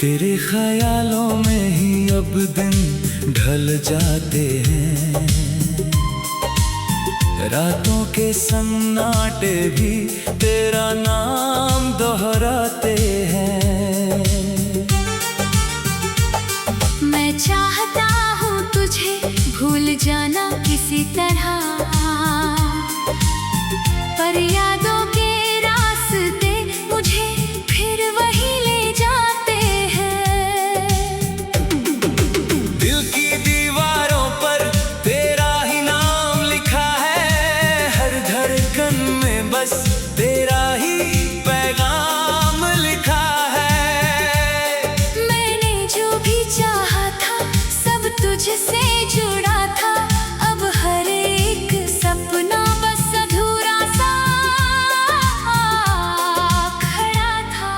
तेरे ख्यालों में ही अब दिन ढल जाते हैं, रातों के सन्नाटे भी तेरा नाम दोहराते हैं। मैं चाहता हूँ तुझे भूल जाना किसी तरह, पर यादों के रास्ते मुझे फिर वही ले जाते हैं। दिल की दीवारों पर तेरा ही नाम लिखा है, हर धड़कन में बस तेरा ही पैगाम लिखा है। मैंने जो भी चाहा था सब तुझसे जुड़ा था, अब हर एक सपना बस अधूरा सा खड़ा था।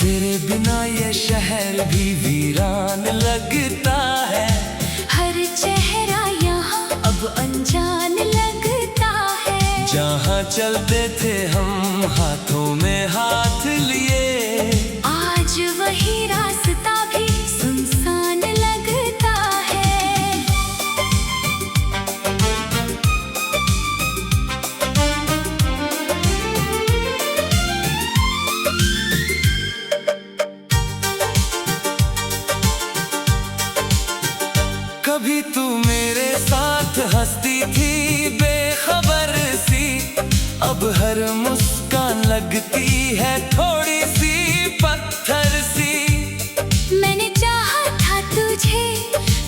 तेरे बिना ये शहर भी वीरान लगता है, हर चेहरा यहाँ अब अनजान लगता है। जहाँ चलते थे हम हाथों में हाथ लिए, आज वही रास्ता भी सुनसान लगता है। कभी तू मेरे साथ हंसती थी बेखबर सी, अब हर मुस्कान लगती है थोड़ी सी पत्थर सी। मैंने चाहा था तुझे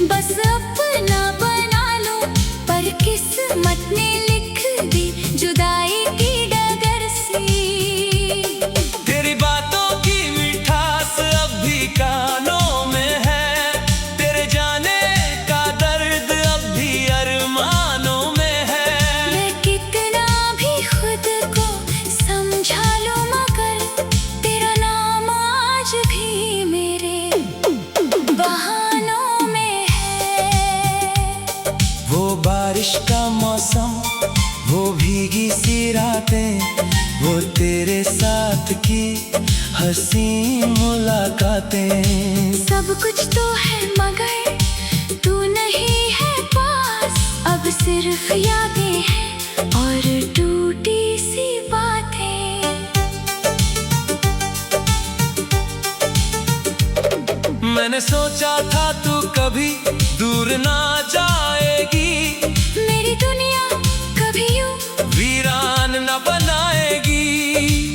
बस अपना बना लूं, पर किस्मत ने लिख दी जुदाई की डगर सी। तेरी बातों की मिठास अब भी कानों में है, तेरे जाने का दर्द अब भी अरमानों में है। मैं कितना भी खुद को समझा लूं मगर तेरा नाम आज भी मेरे बहानों में है। वो बारिश का मौसम, वो भीगी सी रातें, वो तेरे साथ की हंसी मुलाकातें। सब कुछ तो है मगर तू नहीं है पास, अब सिर्फ यादें हैं और टूटी सी बातें। मैंने सोचा था तू कभी दूर ना जाएगी, मेरी दुनिया कभी यूं वीरान न बनाएगी।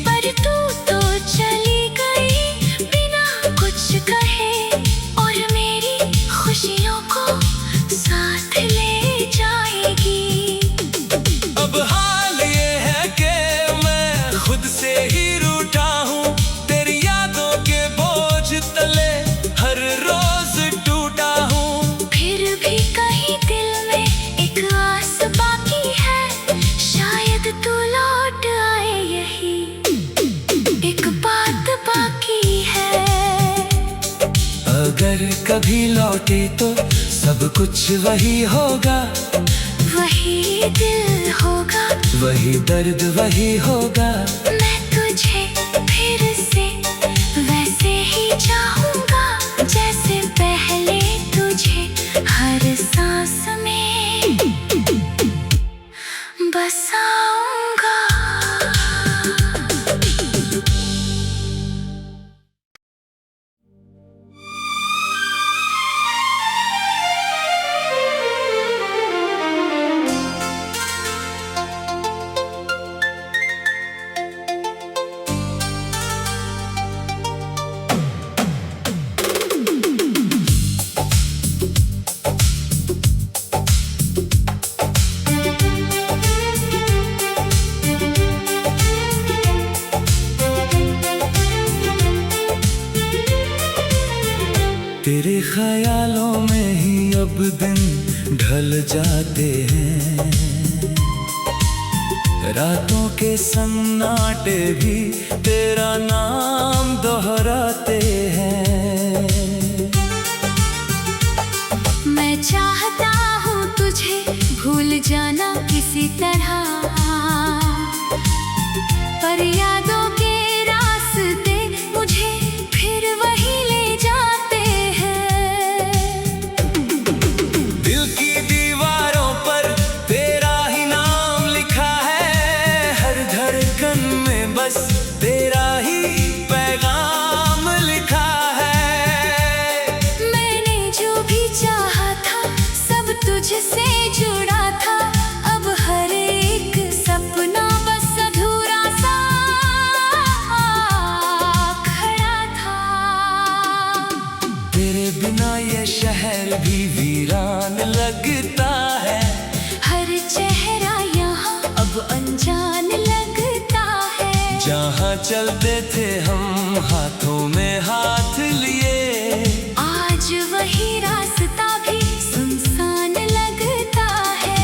पर तू तो चली गई बिना कुछ कहे, और मेरी खुशियों को साथ ले जाएगी। अब हाल ये है कि मैं खुद से ही रूठा हूँ, तेरी यादों के बोझ तले हर रोज टूटा हूँ। फिर भी कहीं दिल में एक आस बाकी है, शायद तू लौट आए, यही एक बात बाकी है। अगर कभी लौटे तो सब कुछ वही होगा, वही दिल होगा, वही दर्द वही होगा। मैं तुझे फिर से वैसे ही चाहूंगा, जैसे पहले तुझे हर सांस में बसाऊंगा। तेरे ख्यालों में ही अब दिन ढल जाते हैं, रातों के सन्नाटे भी तेरा नाम दोहराते हैं। मैं चाहता हूँ तुझे भूल जाना किसी तरह, पर यादों के रास्ते मुझे फिर भी वीरान लगता है। हर चेहरा यहाँ अब अनजान लगता है। जहाँ चलते थे हम हाथों में हाथ लिए, आज वही रास्ता भी सुनसान लगता है।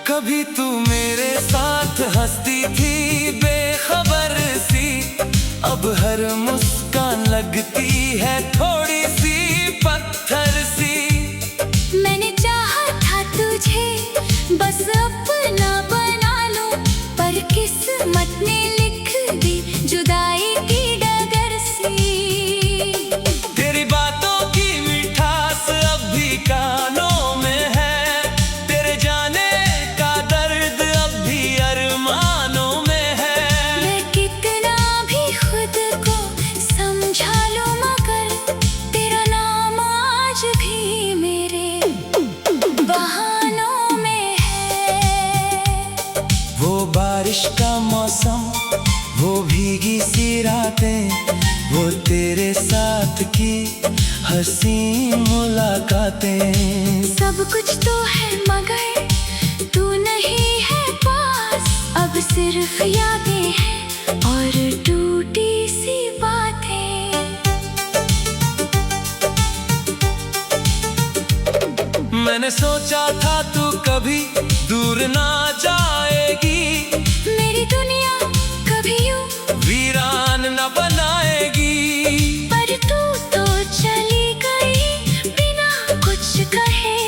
कभी तू मेरे साथ हंसती थी बेखबर सी, अब हर मुस्कान लगती है थोड़ी सी पत्थर सी। मैंने चाहा था तुझे बस अपना बना लूं, पर किस्मत ने लिख दी जुदाई की डगर सी। तेरी बातों की मिठास अब भी कानों में है, तेरे जाने का दर्द अब भी अरमानों में है। मैं कितना भी खुद को समझा लूं मगर तेरा नाम आज भी मेरे बहानों में है। वो बारिश का मौसम, वो भीगी सी रातें, वो तेरे साथ की हसीन मुलाकातें। सब कुछ तो है मगर तू नहीं है पास, अब सिर्फ यादें हैं और टूटी सी बातें। मैंने सोचा था तू कभी दूर ना जाएगी, मेरी दुनिया कभी यूं वीरान न बनाएगी। पर तू तो चली गई बिना कुछ कहे,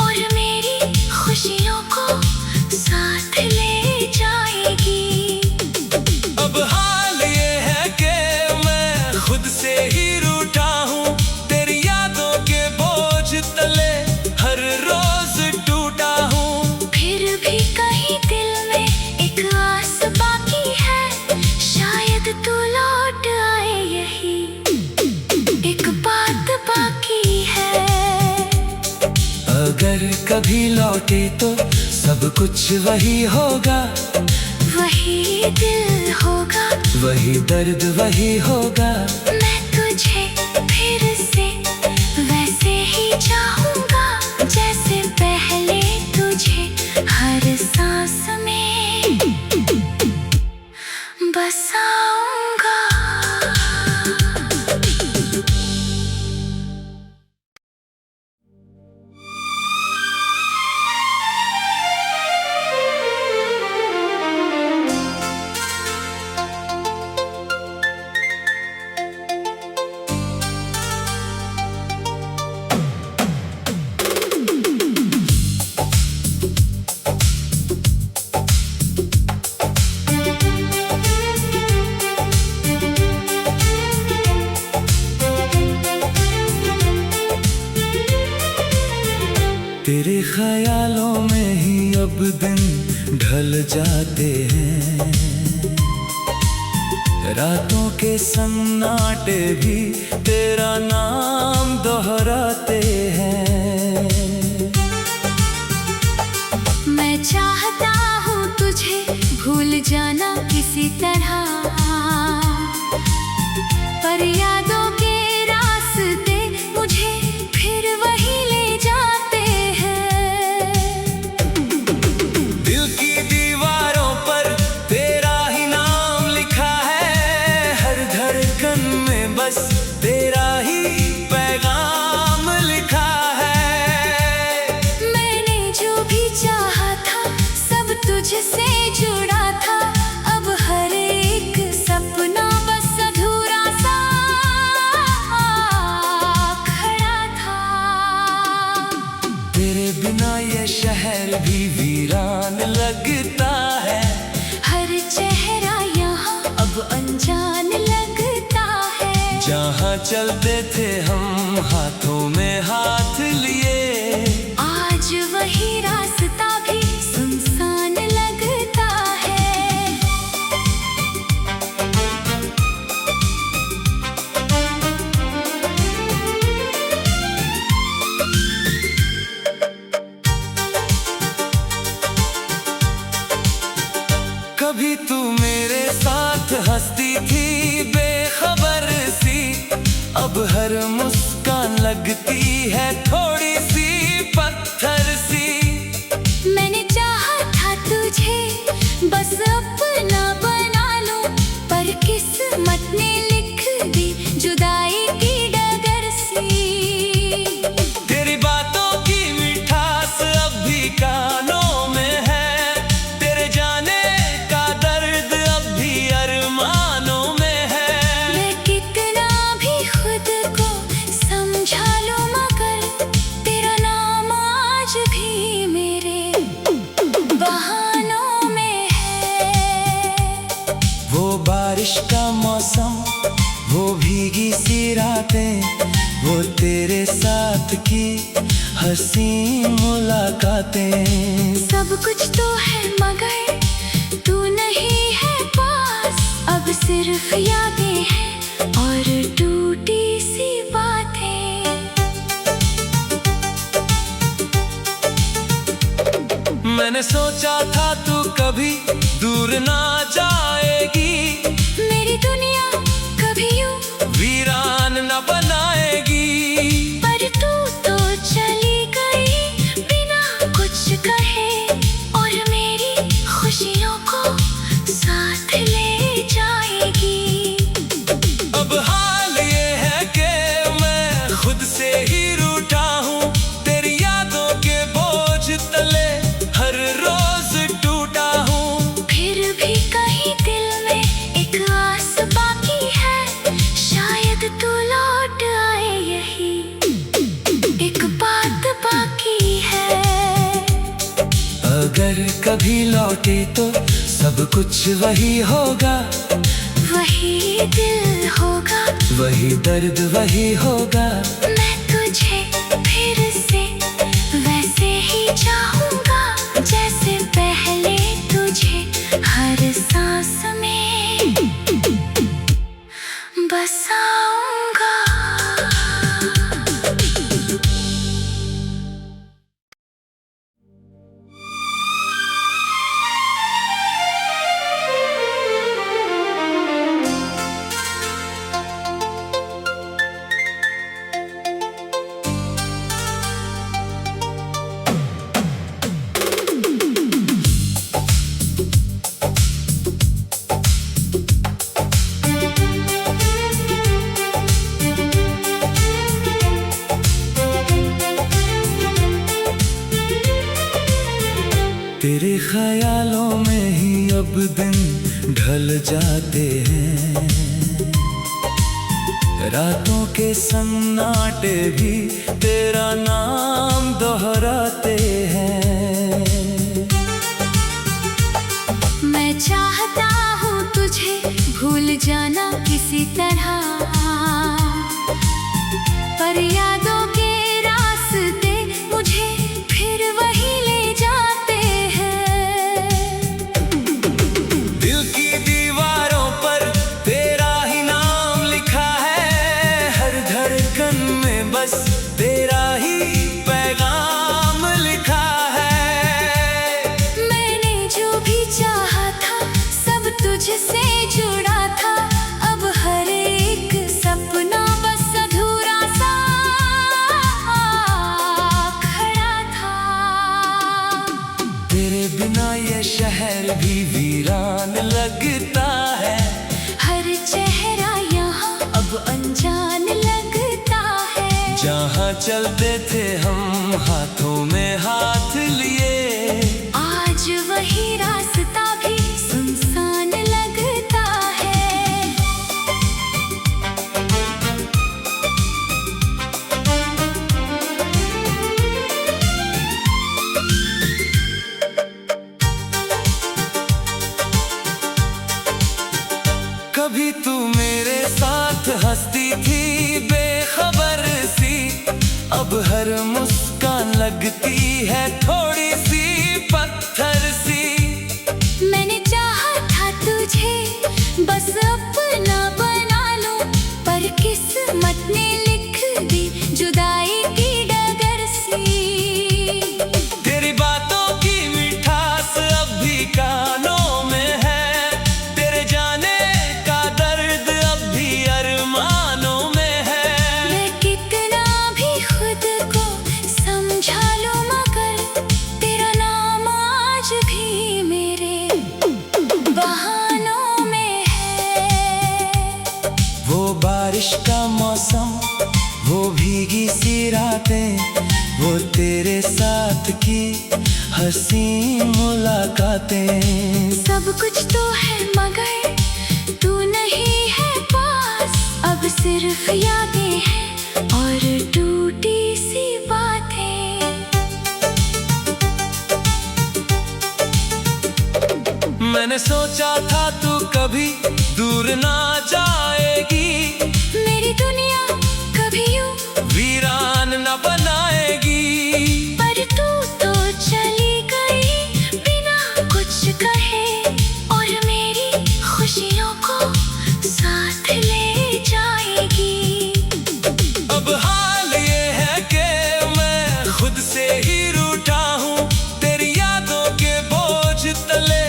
और मेरी खुशियों को साथ ले जाएगी। अब हाल ये है कि मैं खुद से ही रूठा हूँ, तेरी यादों के बोझ तले हर रोज टूटा हूँ। फिर भी कहीं दिल में एक आस बाकी है, शायद तू लौट आए यही एक बात बाकी है। अगर कभी लौटे तो सब कुछ वही होगा, वही दिल होगा, वही दर्द वही होगा। मैं तुझे फिर से वैसे ही चाहूंगा जैसे पहले तुझे हर सांस में बसाऊंगा। तेरे ख्यालों में ही अब दिन ढल जाते हैं, रातों के सन्नाटे भी तेरा नाम दोहराते हैं। मैं चाहता हूँ तुझे भूल जाना किसी तरह, पर यादों के रास्ते मुझे फिर वही ले जाते हैं। दिल की दीवारों पर तेरा ही नाम लिखा है, हर धड़कन में बस तेरा ही पैगाम लिखा है। मैंने जो भी चाहा था सब तुझसे जुड़ा था, अब हर एक सपना बस अधूरा सा खड़ा था। तेरे बिना ये शहर भी वीरान लगता है। हर चेहरा यहाँ अब अनजान लगता है। जहाँ चलते थे हम हाथों में हाथ लिए, आज वही रास्ता भी सुनसान लगता है। है थोड़ी सी पत्थर सी। मैंने चाहा था तुझे बस अपना बना लूं, पर किस्मत ने लिख दी जुदाई की डगर सी। तेरी बातों की मिठास अब भी कानों में है, तेरे जाने का दर्द अब भी अरमानों में है। मैं कितना भी खुद को समझा लूं मगर तेरा नाम आज भी मेरे बहानों में है। वो बारिश का मौसम, वो भीगी सी रातें, वो तेरे साथ की हंसी मुलाकातें। सब कुछ तो है मगर तू नहीं है पास, अब सिर्फ यादें हैं और टूटी सी बातें। मैंने सोचा था तू कभी दूर ना जाएगी, मेरी दुनिया कभी यूं वीरान न बनाएगी। पर तू तो चली गई बिना कुछ कहे, और मेरी खुशियों को साथ ले जाएगी। अब हाल ये है कि मैं खुद से ही रूठा हूँ, तेरी यादों के बोझ तले हर रोज टूटा हूँ। फिर भी कहीं दिल में एक आस बाकी है, शायद तू लौट आए यही एक बात बाकी है। अगर कभी लौटे तो सब कुछ वही होगा, वही दिल होगा, वही दर्द वही होगा। मैं तुझे फिर से वैसे ही चाहूंगा जैसे पहले तुझे हर सांस में बसाऊंगा। तेरे ख्यालों में ही अब दिन ढल जाते हैं, रातों के सन्नाटे भी तेरा नाम दोहराते हैं। मैं चाहता हूँ तुझे भूल जाना किसी तरह, पर यादों के रास्ते मुझे फिर वही ले जाते हैं। दिल की दीवारों पर तेरा ही नाम लिखा है, हर धड़कन में बस तेरा ही पैगाम लिखा है। मैंने जो भी चाहा था सब तुझसे जुड़ा था, अब हर एक सपना बस अधूरा सा खड़ा था। तेरे बिना ये शहर भी वीरान लगता है, हर चेहरा यहाँ अब अनजान लगता है। जहाँ चलते थे हम हाथों में हाथ लिए, आज वही रास्ता भी सुनसान लगता है। कभी तू मेरे साथ हंसती थी बेखबर सी, अब हर मुस्कान लगती है थोड़ी सी पत्थर सी। मैंने चाहा था तुझे बस अपना बना लूं, पर किस्मत ने लिख दी जुदाई की डगर सी। तेरी बातों की मिठास अब भी कानों में है, तेरे जाने का दर्द अब भी अरमानों में है। मैं कितना भी खुद बारिश का मौसम, वो भीगी सी रातें, वो तेरे साथ की हसीन मुलाकातें। सब कुछ तो है मगर तू नहीं है पास, अब सिर्फ यादें हैं और टूटी सी बातें। मैंने सोचा था तू कभी दूर ना जाएगी, मेरी दुनिया कभी यूं वीरान न बनाएगी। पर तू तो चली गई बिना कुछ कहे, और मेरी खुशियों को साथ ले जाएगी। अब हाल ये है कि मैं खुद से ही रूठा हूँ, तेरी यादों के बोझ तले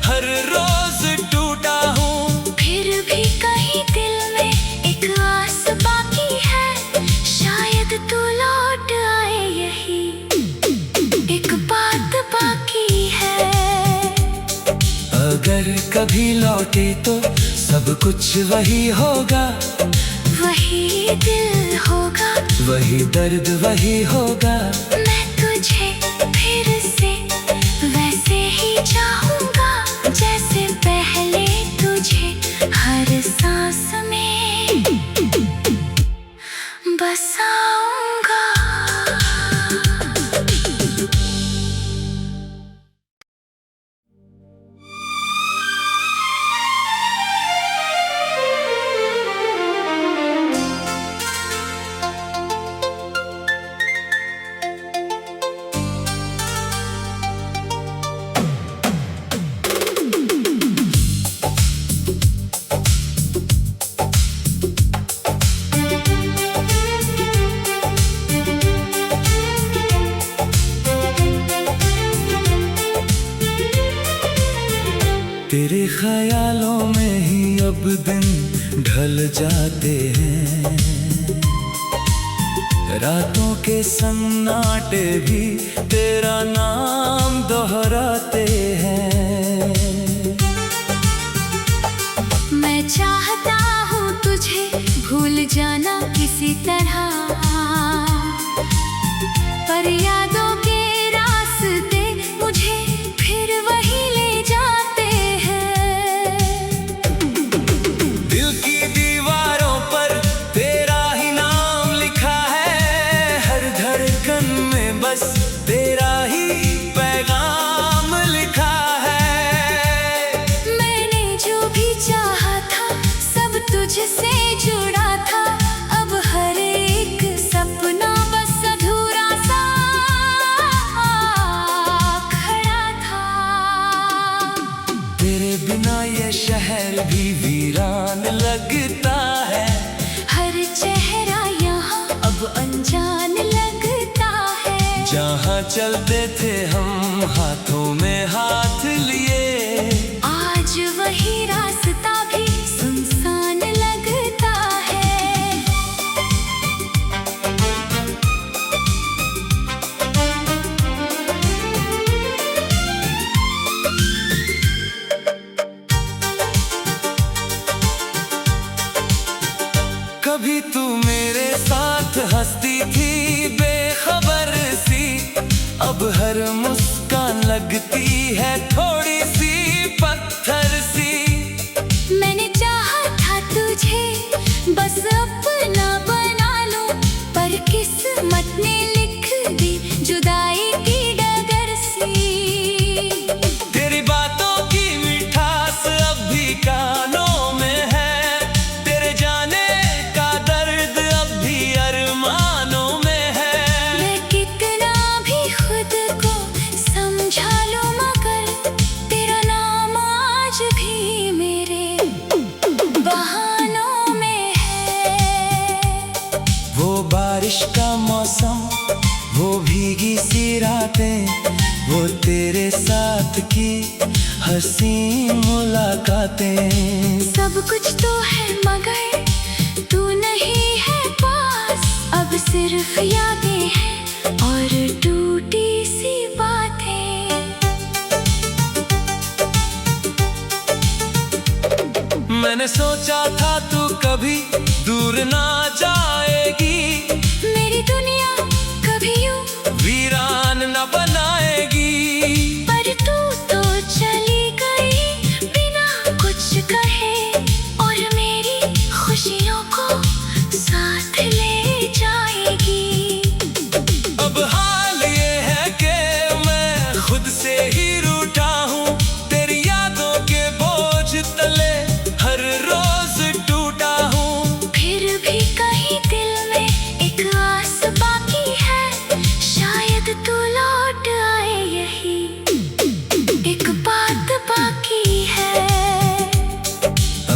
हर रोज टूटा हूँ। फिर भी कहीं दिल में एक आस बाकी है, शायद तू लौट आए, यही एक बात बाकी है। अगर कभी लौटे तो सब कुछ वही होगा, वही दिल होगा, वही दर्द वही होगा। मैं तुझे फिर से वैसे ही चाहूंगा, जैसे पहले तुझे हर सांस में बसाऊंगा। तेरे ख्यालों में ही अब दिन ढल जाते हैं, रातों के सन्नाटे भी तेरा नाम दोहराते हैं। मैं चाहता हूँ तुझे भूल जाना किसी तरह, पर यादों के रास्ते मुझे फिर वही ले जाते हैं। दिल की दीवारों पर तेरा ही नाम लिखा है, हर धड़कन में बस तेरा ही पैगाम लिखा है। मैंने जो भी चाहा था सब तुझसे जुड़ा था, अब हर एक सपना बस अधूरा सा खड़ा था। तेरे बिना ये शहर भी वीरान लगता है, हर चेहरा यहाँ अब अनजान लगता है। जहाँ चलते थे हम हाथों में हाथ लिए, आज वही रास्ता भी सुनसान लगता है। कभी तू मेरे साथ हंसती थी बेखबर सी, अब हर मुस्कान लगती है थोड़ी सी पत्थर सी। मैंने चाहा था तुझे बस अपना बना लूं, पर किस्मत ने लिख दी जुदाई की डगर सी। तेरी बातों की मिठास अब भी कानों में है, तेरे जाने का दर्द अब भी अरमानों में है। मैं कितना भी खुद को समझा लूं, मगर तेरा नाम आज भी मेरे बहानों में है। वो बारिश का मौसम, वो भीगी सी रातें, वो तेरे साथ की हसीन मुलाकातें। सब कुछ तो है मगर तू नहीं है पास, अब सिर्फ यादें हैं और टूटी सी बातें। मैंने सोचा था तू कभी दूर ना जाएगी, मेरी दुनिया कभी यूं वीरान न बनाएगी। पर तू तो चली गई बिना कुछ कहे, और मेरी खुशियों को साथ ले जाएगी। अब हाल ये है कि मैं खुद से ही रूठा हूँ, तेरी यादों के बोझ तले हर रोज टूटा हूँ। फिर भी कहीं दिल में एक आस बाकी है, शायद तू लौट आए यही एक बात बाकी है।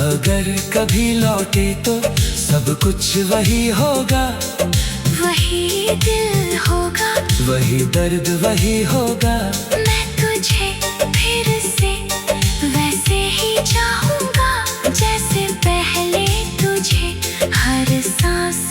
अगर कभी लौटे तो सब कुछ वही होगा, वही दिल होगा, वही दर्द वही होगा। मैं तुझे फिर से वैसे ही चाहूंगा, जैसे पहले तुझे हर सांस